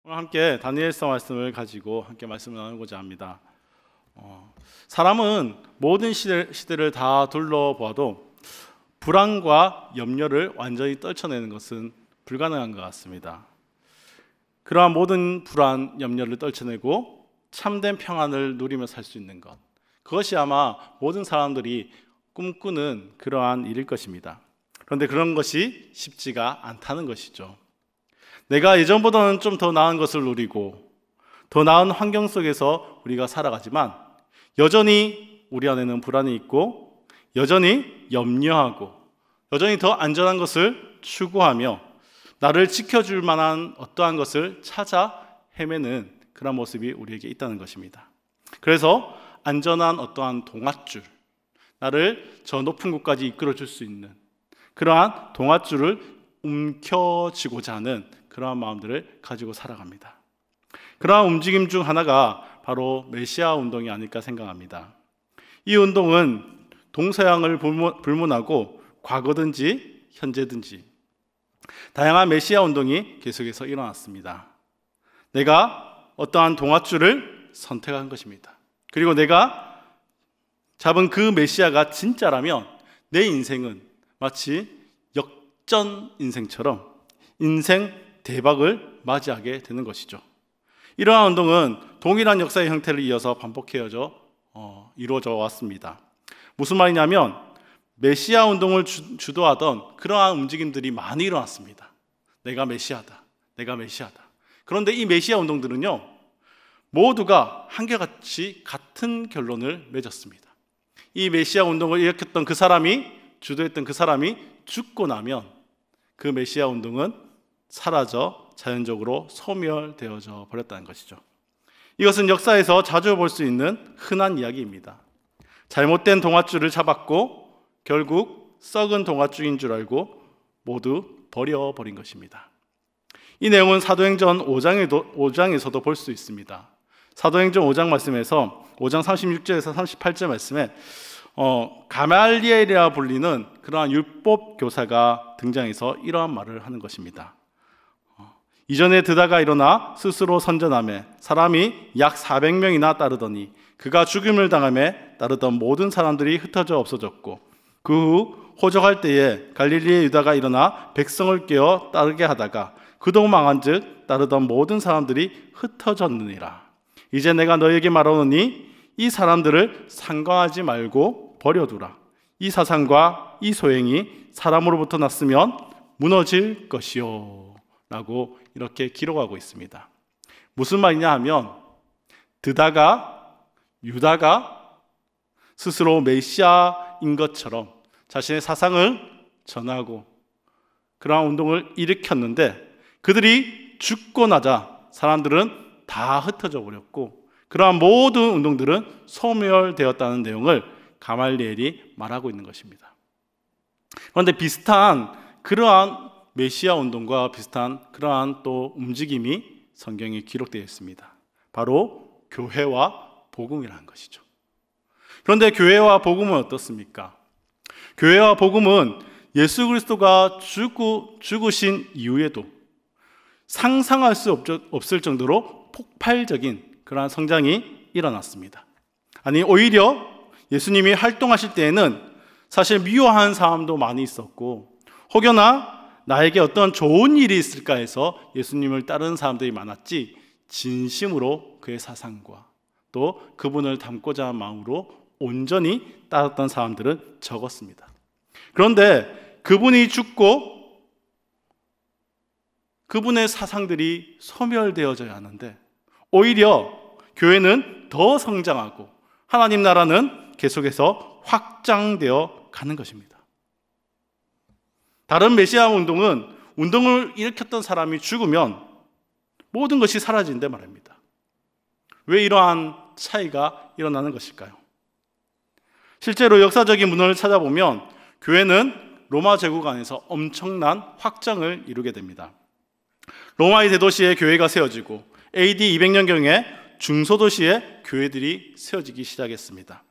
오늘 함께 다니엘서 말씀을 가지고 함께 말씀을 나누고자 합니다. 사람은 모든 시대를 다 둘러보아도 불안과 염려를 완전히 떨쳐내는 것은 불가능한 것 같습니다. 그러한 모든 불안, 염려를 떨쳐내고 참된 평안을 누리며 살 수 있는 것, 그것이 아마 모든 사람들이 꿈꾸는 그러한 일일 것입니다. 그런데 그런 것이 쉽지가 않다는 것이죠. 내가 예전보다는 좀 더 나은 것을 누리고 더 나은 환경 속에서 우리가 살아가지만 여전히 우리 안에는 불안이 있고 여전히 염려하고 여전히 더 안전한 것을 추구하며 나를 지켜줄 만한 어떠한 것을 찾아 헤매는 그런 모습이 우리에게 있다는 것입니다. 그래서 안전한 어떠한 동아줄, 나를 저 높은 곳까지 이끌어줄 수 있는 그러한 동아줄을 움켜쥐고자 하는 그러한 마음들을 가지고 살아갑니다. 그러한 움직임 중 하나가 바로 메시아 운동이 아닐까 생각합니다. 이 운동은 동서양을 불문하고 과거든지 현재든지 다양한 메시아 운동이 계속해서 일어났습니다. 내가 어떠한 동아줄을 선택한 것입니다. 그리고 내가 잡은 그 메시아가 진짜라면 내 인생은 마치 역전 인생처럼 인생 대박을 맞이하게 되는 것이죠. 이러한 운동은 동일한 역사의 형태를 이어서 반복해져 이루어져 왔습니다. 무슨 말이냐면 메시아 운동을 주도하던 그러한 움직임들이 많이 일어났습니다. 내가 메시아다, 내가 메시아다. 그런데 이 메시아 운동들은요, 모두가 한결같이 같은 결론을 맺었습니다. 이 메시아 운동을 일으켰던 그 사람이, 주도했던 그 사람이 죽고 나면 그 메시아 운동은 사라져 자연적으로 소멸되어져 버렸다는 것이죠. 이것은 역사에서 자주 볼 수 있는 흔한 이야기입니다. 잘못된 동아줄을 잡았고 결국 썩은 동아줄인 줄 알고 모두 버려버린 것입니다. 이 내용은 사도행전 5장에서도 볼 수 있습니다. 사도행전 5장 말씀에서 5장 36절에서 38절 말씀에 가말리엘이라 불리는 그러한 율법 교사가 등장해서 이러한 말을 하는 것입니다. 이전에 드다가 일어나 스스로 선전하며 사람이 약 400명이나 따르더니 그가 죽임을 당하며 따르던 모든 사람들이 흩어져 없어졌고 그 후 호적할 때에 갈릴리의 유다가 일어나 백성을 깨어 따르게 하다가 그도 망한즉 따르던 모든 사람들이 흩어졌느니라. 이제 내가 너에게 말하노니 이 사람들을 상관하지 말고 버려두라. 이 사상과 이 소행이 사람으로부터 났으면 무너질 것이요 라고 이렇게 기록하고 있습니다. 무슨 말이냐 하면 드다가 유다가 스스로 메시아인 것처럼 자신의 사상을 전하고 그러한 운동을 일으켰는데 그들이 죽고 나자 사람들은 다 흩어져 버렸고 그러한 모든 운동들은 소멸되었다는 내용을 가말리엘이 말하고 있는 것입니다. 그런데 비슷한 그러한 메시아 운동과 비슷한 그러한 또 움직임이 성경에 기록되어 있습니다. 바로 교회와 복음이라는 것이죠. 그런데 교회와 복음은 어떻습니까? 교회와 복음은 예수 그리스도가 죽으신 이후에도 상상할 수 없을 정도로 폭발적인 그러한 성장이 일어났습니다. 아니 오히려 예수님이 활동하실 때에는 사실 미워하는 사람도 많이 있었고 혹여나 나에게 어떤 좋은 일이 있을까 해서 예수님을 따르는 사람들이 많았지 진심으로 그의 사상과 또 그분을 닮고자 하는 마음으로 온전히 따랐던 사람들은 적었습니다. 그런데 그분이 죽고 그분의 사상들이 소멸되어져야 하는데 오히려 교회는 더 성장하고 하나님 나라는 계속해서 확장되어 가는 것입니다. 다른 메시아 운동을 일으켰던 사람이 죽으면 모든 것이 사라진다 말입니다. 왜 이러한 차이가 일어나는 것일까요? 실제로 역사적인 문헌을 찾아보면 교회는 로마 제국 안에서 엄청난 확장을 이루게 됩니다. 로마의 대도시에 교회가 세워지고 AD 200년경에 중소도시에 교회들이 세워지기 시작했습니다.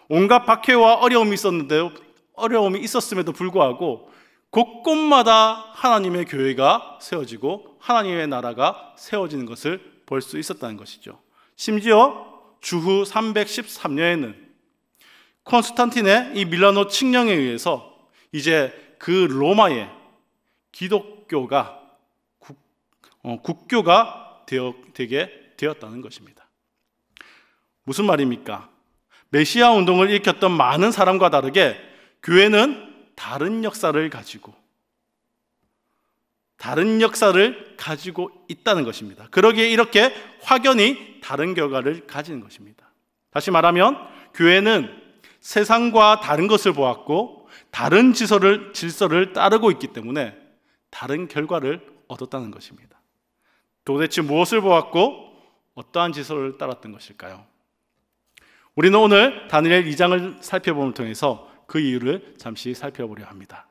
온갖 박해와 어려움이 있었음에도 불구하고 곳곳마다 하나님의 교회가 세워지고 하나님의 나라가 세워지는 것을 볼 수 있었다는 것이죠. 심지어 주후 313년에는 콘스탄틴의 이 밀라노 칙령에 의해서 이제 그 로마의 기독교가 국교가 되게 되었다는 것입니다. 무슨 말입니까? 메시아 운동을 일으켰던 많은 사람과 다르게 교회는 다른 역사를 가지고 있다는 것입니다. 그러기에 이렇게 확연히 다른 결과를 가지는 것입니다. 다시 말하면 교회는 세상과 다른 것을 보았고 다른 질서를 따르고 있기 때문에 다른 결과를 얻었다는 것입니다. 도대체 무엇을 보았고 어떠한 질서를 따랐던 것일까요? 우리는 오늘 다니엘 2장을 살펴봄을 통해서 그 이유를 잠시 살펴보려 합니다.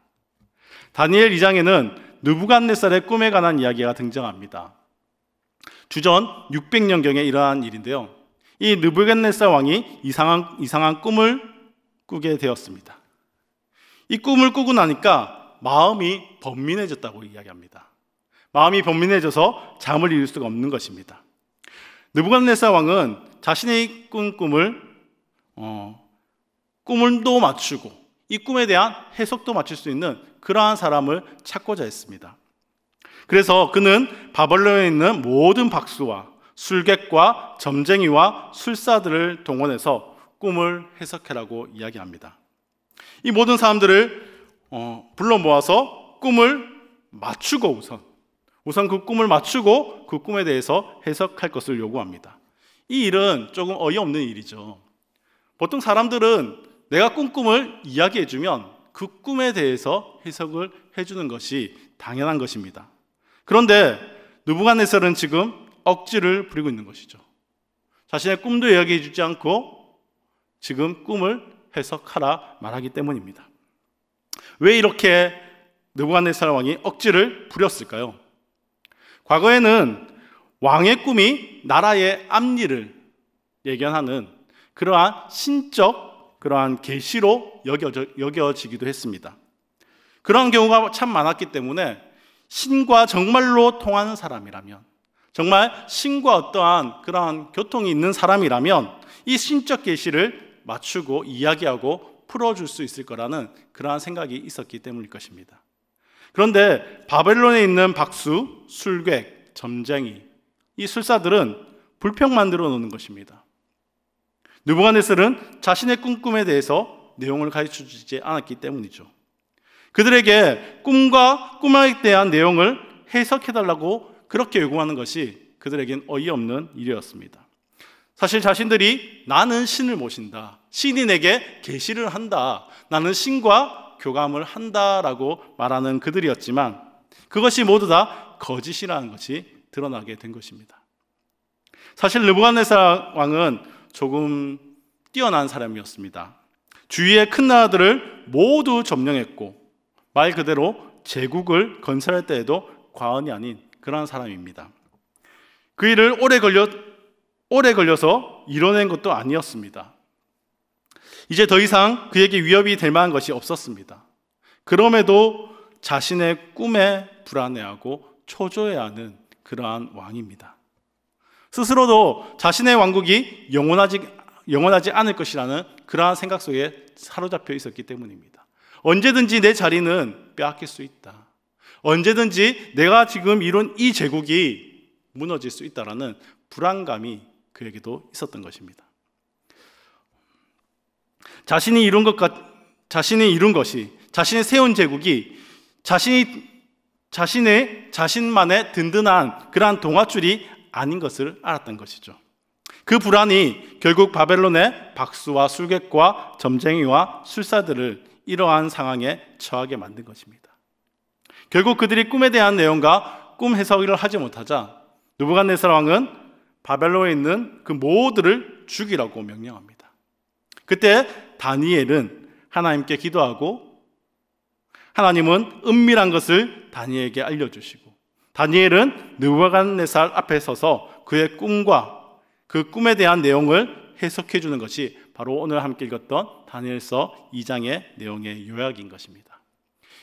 다니엘 2장에는 느부갓네살의 꿈에 관한 이야기가 등장합니다. 주전 600년경에 일어난 일인데요. 이 느부갓네살 왕이 이상한 꿈을 꾸게 되었습니다. 이 꿈을 꾸고 나니까 마음이 번민해졌다고 이야기합니다. 마음이 번민해져서 잠을 이룰 수가 없는 것입니다. 느부갓네살 왕은 자신의 꿈을도 맞추고 이 꿈에 대한 해석도 맞출 수 있는 그러한 사람을 찾고자 했습니다. 그래서 그는 바벨론에 있는 모든 박수와 술객과 점쟁이와 술사들을 동원해서 꿈을 해석해라고 이야기합니다. 이 모든 사람들을 불러 모아서 꿈을 맞추고 우선 그 꿈을 맞추고 그 꿈에 대해서 해석할 것을 요구합니다. 이 일은 조금 어이없는 일이죠. 보통 사람들은 내가 꿈을 이야기해주면 그 꿈에 대해서 해석을 해주는 것이 당연한 것입니다. 그런데 느부갓네살은 지금 억지를 부리고 있는 것이죠. 자신의 꿈도 이야기해주지 않고 지금 꿈을 해석하라 말하기 때문입니다. 왜 이렇게 느부갓네살 왕이 억지를 부렸을까요? 과거에는 왕의 꿈이 나라의 앞일을 예견하는 그러한 신적 그러한 계시로 여겨지기도 했습니다. 그러한 경우가 참 많았기 때문에 신과 정말로 통하는 사람이라면, 정말 신과 어떠한 그러한 교통이 있는 사람이라면 이 신적 계시를 맞추고 이야기하고 풀어줄 수 있을 거라는 그러한 생각이 있었기 때문일 것입니다. 그런데 바벨론에 있는 박수, 술객, 점쟁이, 이 술사들은 불평 만들어 놓는 것입니다. 느부갓네살은 자신의 꿈에 대해서 내용을 가르쳐 주지 않았기 때문이죠. 그들에게 꿈에 대한 내용을 해석해달라고 그렇게 요구하는 것이 그들에겐 어이없는 일이었습니다. 사실 자신들이 나는 신을 모신다, 신이 내게 계시를 한다, 나는 신과 교감을 한다라고 말하는 그들이었지만 그것이 모두 다 거짓이라는 것이 드러나게 된 것입니다. 사실 느부갓네살 왕은 조금 뛰어난 사람이었습니다. 주위의 큰 나라들을 모두 점령했고 말 그대로 제국을 건설할 때에도 과언이 아닌 그러한 사람입니다. 그 일을 오래 걸려서 이뤄낸 것도 아니었습니다. 이제 더 이상 그에게 위협이 될 만한 것이 없었습니다. 그럼에도 자신의 꿈에 불안해하고 초조해하는 그러한 왕입니다. 스스로도 자신의 왕국이 영원하지 않을 것이라는 그러한 생각 속에 사로잡혀 있었기 때문입니다. 언제든지 내 자리는 빼앗길 수 있다. 언제든지 내가 지금 이룬 이 제국이 무너질 수 있다라는 불안감이 그에게도 있었던 것입니다. 자신이 이룬 것이, 자신이 세운 제국이 자신만의 든든한 그러한 동아줄이 아닌 것을 알았던 것이죠. 그 불안이 결국 바벨론의 박수와 술객과 점쟁이와 술사들을 이러한 상황에 처하게 만든 것입니다. 결국 그들이 꿈에 대한 내용과 꿈 해석을 하지 못하자 느부갓네살 왕은 바벨론에 있는 그 모두를 죽이라고 명령합니다. 그때 다니엘은 하나님께 기도하고 하나님은 은밀한 것을 다니엘에게 알려주시고 다니엘은 느부갓네살 앞에 서서 그의 꿈과 그 꿈에 대한 내용을 해석해 주는 것이 바로 오늘 함께 읽었던 다니엘서 2장의 내용의 요약인 것입니다.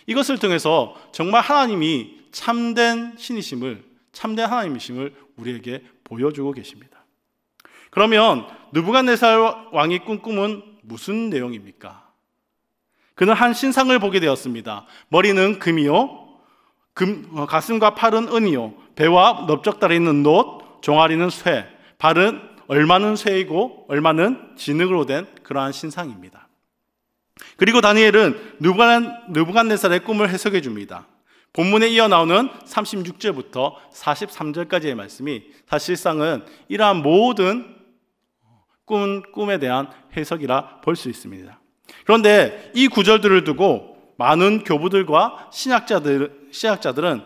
이것을 통해서 정말 하나님이 참된 신이심을, 참된 하나님이심을 우리에게 보여주고 계십니다. 그러면 느부갓네살 왕이 꾼 꿈은 무슨 내용입니까? 그는 한 신상을 보게 되었습니다. 머리는 금이요, 가슴과 팔은 은이요, 배와 넓적다리 있는 놋, 종아리는 쇠, 발은 얼마는 쇠이고 얼마는 진흙으로 된 그러한 신상입니다. 그리고 다니엘은 느부갓네살의 꿈을 해석해 줍니다. 본문에 이어 나오는 36절부터 43절까지의 말씀이 사실상은 이러한 모든 꿈에 대한 해석이라 볼 수 있습니다. 그런데 이 구절들을 두고 많은 교부들과 신학자들은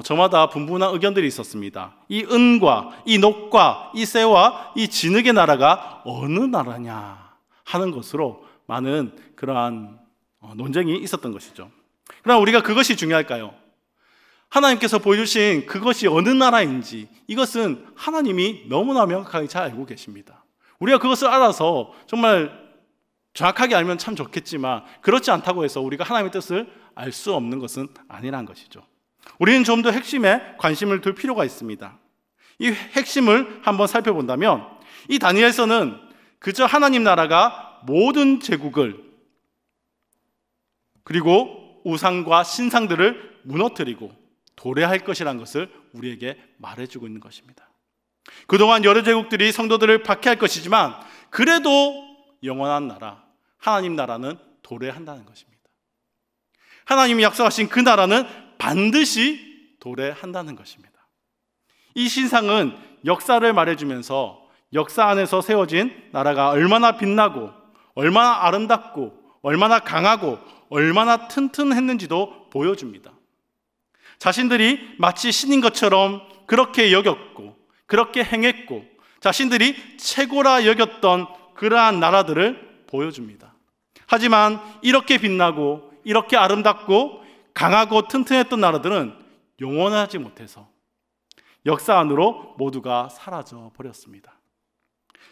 저마다 분분한 의견들이 있었습니다. 이 은과 이 녹과 이 쇠와 이 진흙의 나라가 어느 나라냐 하는 것으로 많은 그러한 논쟁이 있었던 것이죠. 그러나 우리가 그것이 중요할까요? 하나님께서 보여주신 그것이 어느 나라인지 이것은 하나님이 너무나 명확하게 잘 알고 계십니다. 우리가 그것을 알아서 정말 정확하게 알면 참 좋겠지만 그렇지 않다고 해서 우리가 하나님의 뜻을 알 수 없는 것은 아니라는 것이죠. 우리는 좀 더 핵심에 관심을 둘 필요가 있습니다. 이 핵심을 한번 살펴본다면 이 다니엘서는 그저 하나님 나라가 모든 제국을 그리고 우상과 신상들을 무너뜨리고 도래할 것이라는 것을 우리에게 말해주고 있는 것입니다. 그동안 여러 제국들이 성도들을 박해할 것이지만 그래도 영원한 나라, 하나님 나라는 도래한다는 것입니다. 하나님이 약속하신 그 나라는 반드시 도래한다는 것입니다. 이 신상은 역사를 말해주면서 역사 안에서 세워진 나라가 얼마나 빛나고 얼마나 아름답고 얼마나 강하고 얼마나 튼튼했는지도 보여줍니다. 자신들이 마치 신인 것처럼 그렇게 여겼고 그렇게 행했고 자신들이 최고라 여겼던 그러한 나라들을 보여줍니다. 하지만 이렇게 빛나고 이렇게 아름답고 강하고 튼튼했던 나라들은 영원하지 못해서 역사 안으로 모두가 사라져 버렸습니다.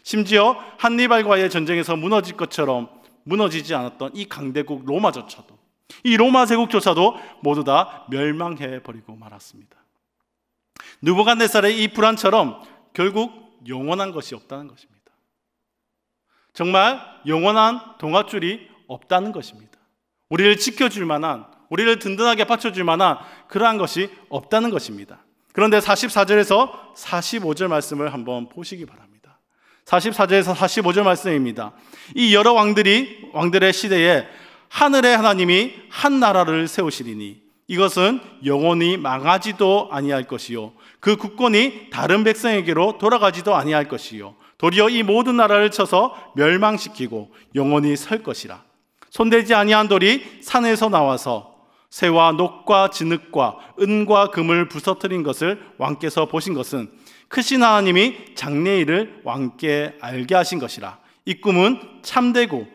심지어 한니발과의 전쟁에서 무너질 것처럼 무너지지 않았던 이 강대국 로마조차도, 이 로마 제국조차도 모두 다 멸망해 버리고 말았습니다. 느부갓네살의 이 불안처럼 결국 영원한 것이 없다는 것입니다. 정말 영원한 동아줄이 없다는 것입니다. 우리를 지켜줄 만한, 우리를 든든하게 받쳐줄 만한 그러한 것이 없다는 것입니다. 그런데 44절에서 45절 말씀을 한번 보시기 바랍니다. 44절에서 45절 말씀입니다. 이 여러 왕들의 시대에 하늘의 하나님이 한 나라를 세우시리니 이것은 영원히 망하지도 아니할 것이요 그 국권이 다른 백성에게로 돌아가지도 아니할 것이요 도리어 이 모든 나라를 쳐서 멸망시키고 영원히 설 것이라. 손대지 아니한 돌이 산에서 나와서 쇠와 녹과 진흙과 은과 금을 부서뜨린 것을 왕께서 보신 것은 크신 하나님이 장래일을 왕께 알게 하신 것이라. 이 꿈은 참되고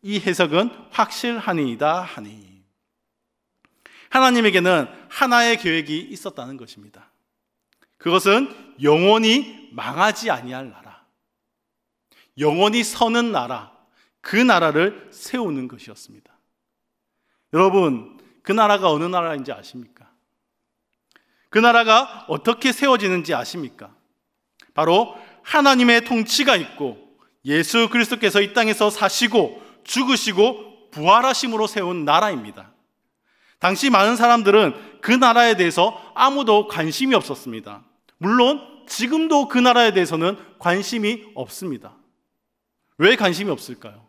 이 해석은 확실하니이다 하니. 하나님에게는 하나의 계획이 있었다는 것입니다. 그것은 영원히 망하지 아니할 나라, 영원히 서는 나라, 그 나라를 세우는 것이었습니다. 여러분, 그 나라가 어느 나라인지 아십니까? 그 나라가 어떻게 세워지는지 아십니까? 바로 하나님의 통치가 있고 예수 그리스도께서 이 땅에서 사시고 죽으시고 부활하심으로 세운 나라입니다. 당시 많은 사람들은 그 나라에 대해서 아무도 관심이 없었습니다. 물론 지금도 그 나라에 대해서는 관심이 없습니다. 왜 관심이 없을까요?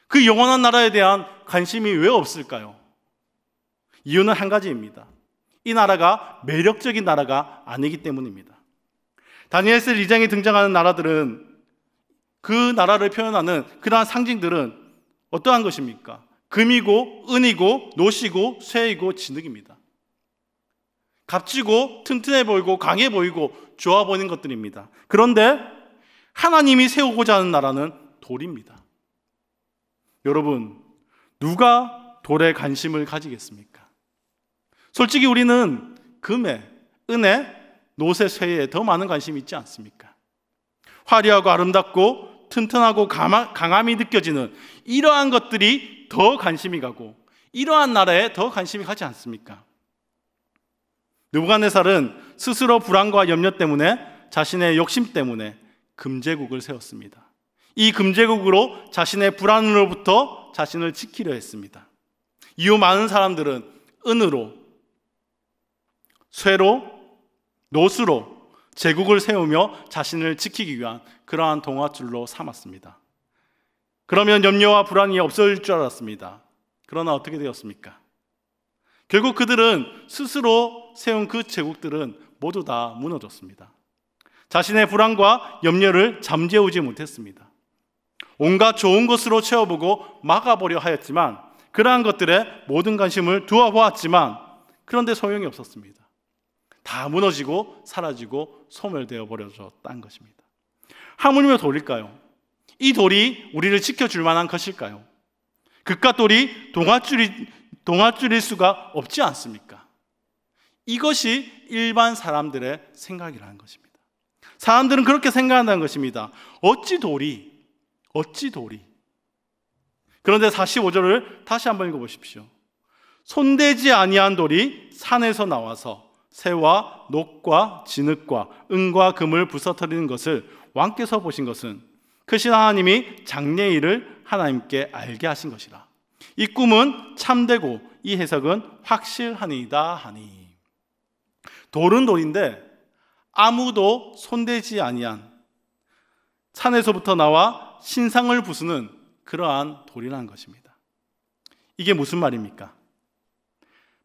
그 영원한 나라에 대한 관심이 왜 없을까요? 이유는 한 가지입니다. 이 나라가 매력적인 나라가 아니기 때문입니다. 다니엘서 2장에 등장하는 나라들은, 그 나라를 표현하는 그러한 상징들은 어떠한 것입니까? 금이고 은이고 노시고 쇠이고 진흙입니다. 값지고 튼튼해 보이고 강해 보이고 좋아 보이는 것들입니다. 그런데 하나님이 세우고자 하는 나라는 돌입니다. 여러분, 누가 돌에 관심을 가지겠습니까? 솔직히 우리는 금에, 은에, 노새, 쇠에 더 많은 관심이 있지 않습니까? 화려하고 아름답고 튼튼하고 강함이 느껴지는 이러한 것들이 더 관심이 가고, 이러한 나라에 더 관심이 가지 않습니까? 느부갓네살은 스스로 불안과 염려 때문에, 자신의 욕심 때문에 금제국을 세웠습니다. 이 금제국으로 자신의 불안으로부터 자신을 지키려 했습니다. 이후 많은 사람들은 은으로, 쇠로, 노수로 제국을 세우며 자신을 지키기 위한 그러한 동아줄로 삼았습니다. 그러면 염려와 불안이 없어질 줄 알았습니다. 그러나 어떻게 되었습니까? 결국 그들은 스스로 세운 그 제국들은 모두 다 무너졌습니다. 자신의 불안과 염려를 잠재우지 못했습니다. 온갖 좋은 것으로 채워보고 막아보려 하였지만, 그러한 것들에 모든 관심을 두어보았지만 그런데 소용이 없었습니다. 다 무너지고 사라지고 소멸되어 버려졌다는 것입니다. 하물며 돌일까요? 이 돌이 우리를 지켜줄 만한 것일까요? 그깟 돌이 동아줄일 수가 없지 않습니까? 이것이 일반 사람들의 생각이라는 것입니다. 사람들은 그렇게 생각한다는 것입니다. 어찌 돌이. 그런데 45절을 다시 한번 읽어보십시오. 손대지 아니한 돌이 산에서 나와서 새와 녹과 진흙과 은과 금을 부서뜨리는 것을 왕께서 보신 것은 크신 하나님이 장래의 일을 하나님께 알게 하신 것이라. 이 꿈은 참되고 이 해석은 확실하니이다 하니. 돌은 돌인데 아무도 손대지 아니한, 산에서부터 나와 신상을 부수는 그러한 돌이라는 것입니다. 이게 무슨 말입니까?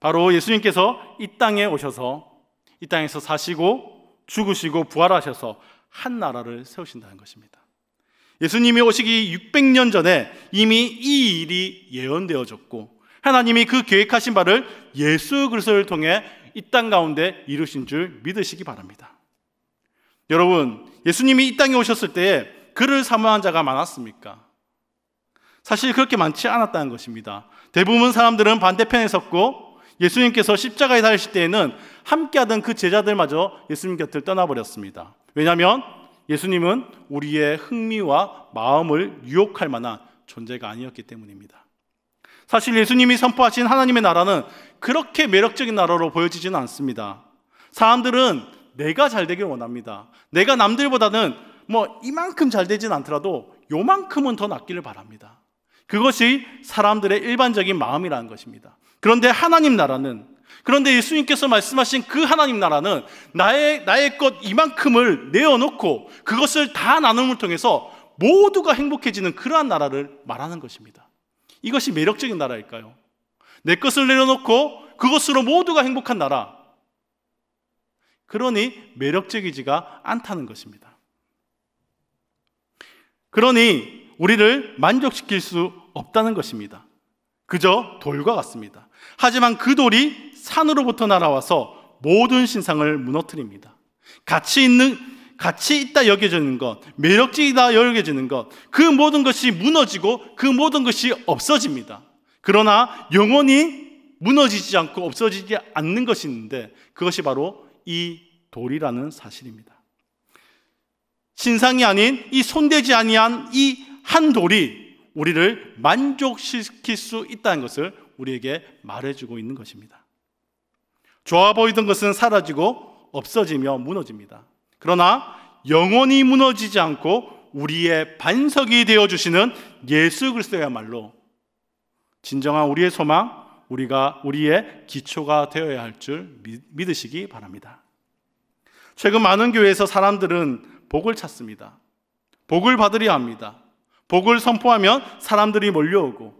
바로 예수님께서 이 땅에 오셔서 이 땅에서 사시고 죽으시고 부활하셔서 한 나라를 세우신다는 것입니다. 예수님이 오시기 600년 전에 이미 이 일이 예언되어졌고, 하나님이 그 계획하신 바를 예수 그리스도를 통해 이 땅 가운데 이루신 줄 믿으시기 바랍니다. 여러분, 예수님이 이 땅에 오셨을 때에 그를 사모한 자가 많았습니까? 사실 그렇게 많지 않았다는 것입니다. 대부분 사람들은 반대편에 섰고, 예수님께서 십자가에 달리실 때에는 함께하던 그 제자들마저 예수님 곁을 떠나버렸습니다. 왜냐하면 예수님은 우리의 흥미와 마음을 유혹할 만한 존재가 아니었기 때문입니다. 사실 예수님이 선포하신 하나님의 나라는 그렇게 매력적인 나라로 보여지지는 않습니다. 사람들은 내가 잘 되길 원합니다. 내가 남들보다는 이만큼 잘 되진 않더라도 요만큼은 더 낫기를 바랍니다. 그것이 사람들의 일반적인 마음이라는 것입니다. 그런데 하나님 나라는, 그런데 예수님께서 말씀하신 그 하나님 나라는 나의 것 이만큼을 내어놓고 그것을 다 나눔을 통해서 모두가 행복해지는 그러한 나라를 말하는 것입니다. 이것이 매력적인 나라일까요? 내 것을 내려놓고 그것으로 모두가 행복한 나라. 그러니 매력적이지가 않다는 것입니다. 그러니 우리를 만족시킬 수 없다는 것입니다. 그저 돌과 같습니다. 하지만 그 돌이 산으로부터 날아와서 모든 신상을 무너뜨립니다. 가치 있다 여겨지는 것, 매력적이다 여겨지는 것, 그 모든 것이 무너지고 그 모든 것이 없어집니다. 그러나 영원히 무너지지 않고 없어지지 않는 것이 있는데, 그것이 바로 이 돌이라는 사실입니다. 신상이 아닌 이 손대지 아니한 이 한 돌이 우리를 만족시킬 수 있다는 것을 우리에게 말해주고 있는 것입니다. 좋아 보이던 것은 사라지고 없어지며 무너집니다. 그러나 영원히 무너지지 않고 우리의 반석이 되어주시는 예수 그리스도야말로 진정한 우리의 소망, 우리의 기초가 되어야 할 줄 믿으시기 바랍니다. 최근 많은 교회에서 사람들은 복을 찾습니다. 복을 받으려 합니다. 복을 선포하면 사람들이 몰려오고,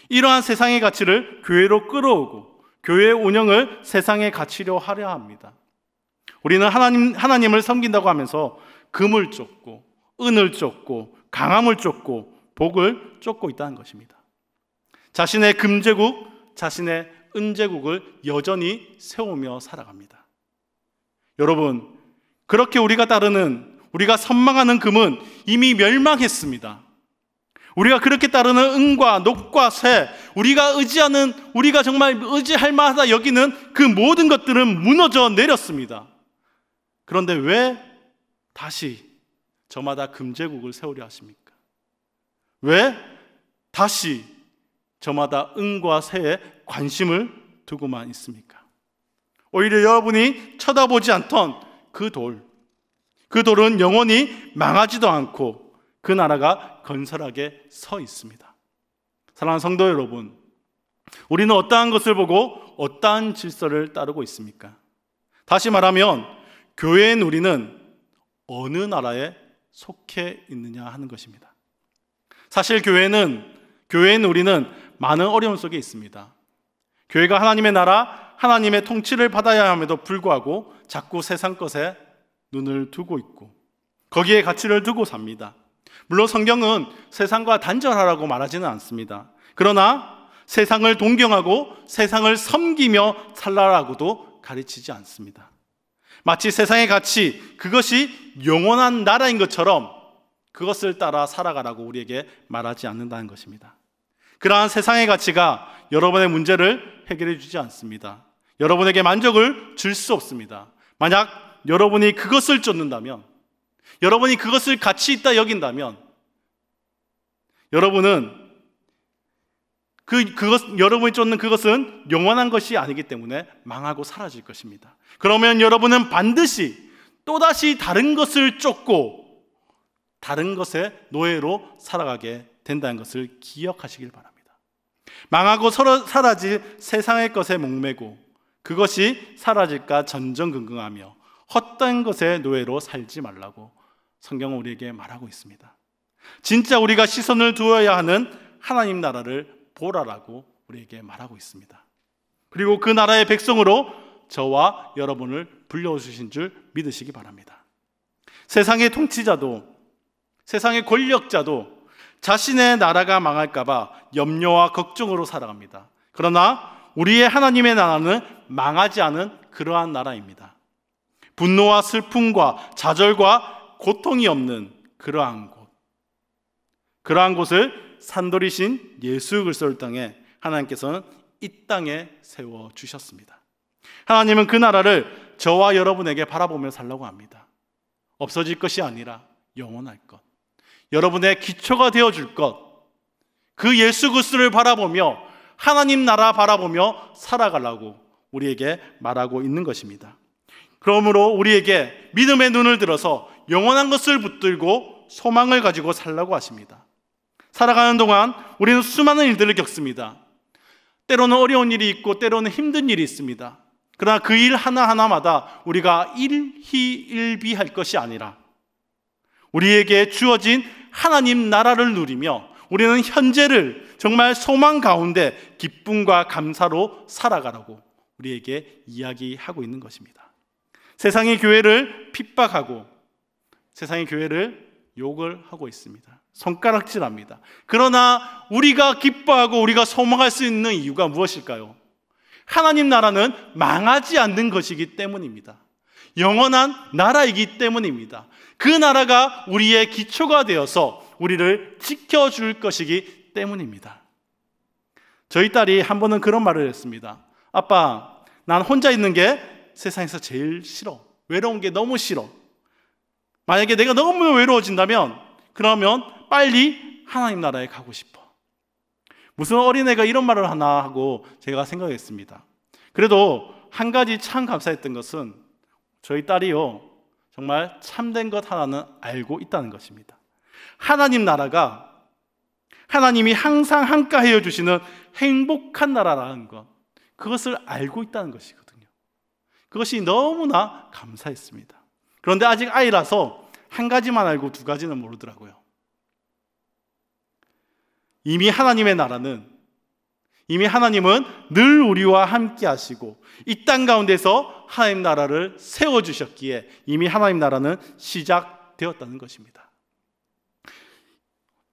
이러한 세상의 가치를 교회로 끌어오고 교회의 운영을 세상의 가치로 하려 합니다. 우리는 하나님을 섬긴다고 하면서 금을 쫓고 은을 쫓고 강함을 쫓고 복을 쫓고 있다는 것입니다. 자신의 금제국, 자신의 은제국을 여전히 세우며 살아갑니다. 여러분, 그렇게 우리가 선망하는 금은 이미 멸망했습니다. 우리가 그렇게 따르는 은과 녹과 쇠, 우리가 정말 의지할 만하다 여기는 그 모든 것들은 무너져 내렸습니다. 그런데 왜 다시 저마다 금제국을 세우려 하십니까? 왜 다시 저마다 응과 새에 관심을 두고만 있습니까? 오히려 여러분이 쳐다보지 않던 그 돌은 영원히 망하지도 않고 그 나라가 건설하게 서 있습니다. 사랑하는 성도 여러분, 우리는 어떠한 것을 보고 어떠한 질서를 따르고 있습니까? 다시 말하면 교회인 우리는 어느 나라에 속해 있느냐 하는 것입니다. 사실 교회인 우리는 많은 어려움 속에 있습니다. 교회가 하나님의 나라, 하나님의 통치를 받아야 함에도 불구하고 자꾸 세상 것에 눈을 두고 있고 거기에 가치를 두고 삽니다. 물론 성경은 세상과 단절하라고 말하지는 않습니다. 그러나 세상을 동경하고 세상을 섬기며 살라라고도 가르치지 않습니다. 마치 세상의 가치, 그것이 영원한 나라인 것처럼 그것을 따라 살아가라고 우리에게 말하지 않는다는 것입니다. 그러한 세상의 가치가 여러분의 문제를 해결해 주지 않습니다. 여러분에게 만족을 줄 수 없습니다. 만약 여러분이 그것을 쫓는다면, 여러분이 그것을 가치 있다 여긴다면, 여러분이 쫓는 그것은 영원한 것이 아니기 때문에 망하고 사라질 것입니다. 그러면 여러분은 반드시 또다시 다른 것을 쫓고 다른 것의 노예로 살아가게 된다는 것을 기억하시길 바랍니다. 망하고 사라질 세상의 것에 목매고 그것이 사라질까 전전긍긍하며 헛된 것의 노예로 살지 말라고 성경은 우리에게 말하고 있습니다. 진짜 우리가 시선을 두어야 하는 하나님 나라를 보라라고 우리에게 말하고 있습니다. 그리고 그 나라의 백성으로 저와 여러분을 불러주신 줄 믿으시기 바랍니다. 세상의 통치자도, 세상의 권력자도 자신의 나라가 망할까 봐 염려와 걱정으로 살아갑니다. 그러나 우리의 하나님의 나라는 망하지 않은 그러한 나라입니다. 분노와 슬픔과 좌절과 고통이 없는 그러한 곳을 산돌이신 예수 그리스도를 통해 하나님께서는 이 땅에 세워주셨습니다. 하나님은 그 나라를 저와 여러분에게 바라보며 살라고 합니다. 없어질 것이 아니라 영원할 것, 여러분의 기초가 되어줄 것, 그 예수 그리스도를 바라보며 하나님 나라 바라보며 살아가려고 우리에게 말하고 있는 것입니다. 그러므로 우리에게 믿음의 눈을 들어서 영원한 것을 붙들고 소망을 가지고 살라고 하십니다. 살아가는 동안 우리는 수많은 일들을 겪습니다. 때로는 어려운 일이 있고 때로는 힘든 일이 있습니다. 그러나 그 일 하나하나마다 우리가 일희일비할 것이 아니라 우리에게 주어진 하나님 나라를 누리며 우리는 현재를 정말 소망 가운데 기쁨과 감사로 살아가라고 우리에게 이야기하고 있는 것입니다. 세상의 교회를 핍박하고 세상의 교회를 욕을 하고 있습니다. 손가락질합니다. 그러나 우리가 기뻐하고 우리가 소망할 수 있는 이유가 무엇일까요? 하나님 나라는 망하지 않는 것이기 때문입니다. 영원한 나라이기 때문입니다. 그 나라가 우리의 기초가 되어서 우리를 지켜줄 것이기 때문입니다. 저희 딸이 한 번은 그런 말을 했습니다. 아빠, 난 혼자 있는 게 세상에서 제일 싫어. 외로운 게 너무 싫어. 만약에 내가 너무 외로워진다면 그러면 빨리 하나님 나라에 가고 싶어. 무슨 어린애가 이런 말을 하나 하고 제가 생각했습니다. 그래도 한 가지 참 감사했던 것은 저희 딸이요, 정말 참된 것 하나는 알고 있다는 것입니다. 하나님 나라가 하나님이 항상 함께하여 주시는 행복한 나라라는 것, 그것을 알고 있다는 것이거든요. 그것이 너무나 감사했습니다. 그런데 아직 아이라서 한 가지만 알고 두 가지는 모르더라고요. 이미 하나님은 늘 우리와 함께 하시고 이 땅 가운데서 하나님 나라를 세워주셨기에 이미 하나님 나라는 시작되었다는 것입니다.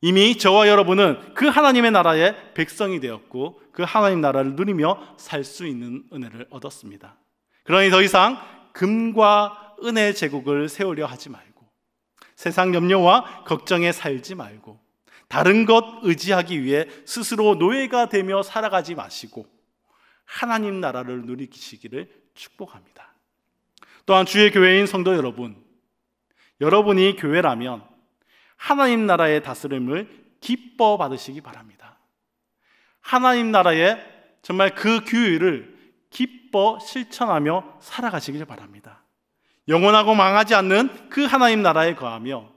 이미 저와 여러분은 그 하나님의 나라의 백성이 되었고 그 하나님 나라를 누리며 살 수 있는 은혜를 얻었습니다. 그러니 더 이상 금과 은혜의 제국을 세우려 하지 말고 세상 염려와 걱정에 살지 말고 다른 것 의지하기 위해 스스로 노예가 되며 살아가지 마시고 하나님 나라를 누리시기를 축복합니다. 또한 주의 교회인 성도 여러분, 여러분이 교회라면 하나님 나라의 다스림을 기뻐 받으시기 바랍니다. 하나님 나라에 정말 그 규율을 기뻐 실천하며 살아가시길 바랍니다. 영원하고 망하지 않는 그 하나님 나라에 거하며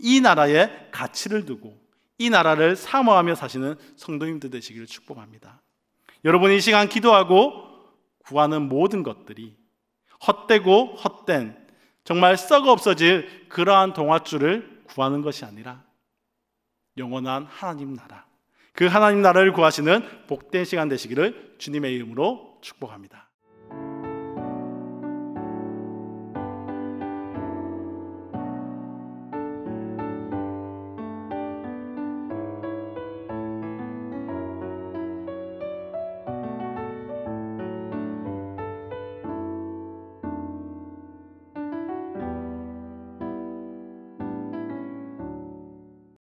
이 나라에 가치를 두고 이 나라를 사모하며 사시는 성도님들 되시기를 축복합니다. 여러분, 이 시간 기도하고 구하는 모든 것들이 헛되고 헛된 정말 썩어 없어질 그러한 동아줄을 구하는 것이 아니라 영원한 하나님 나라, 그 하나님 나라를 구하시는 복된 시간 되시기를 주님의 이름으로 축복합니다.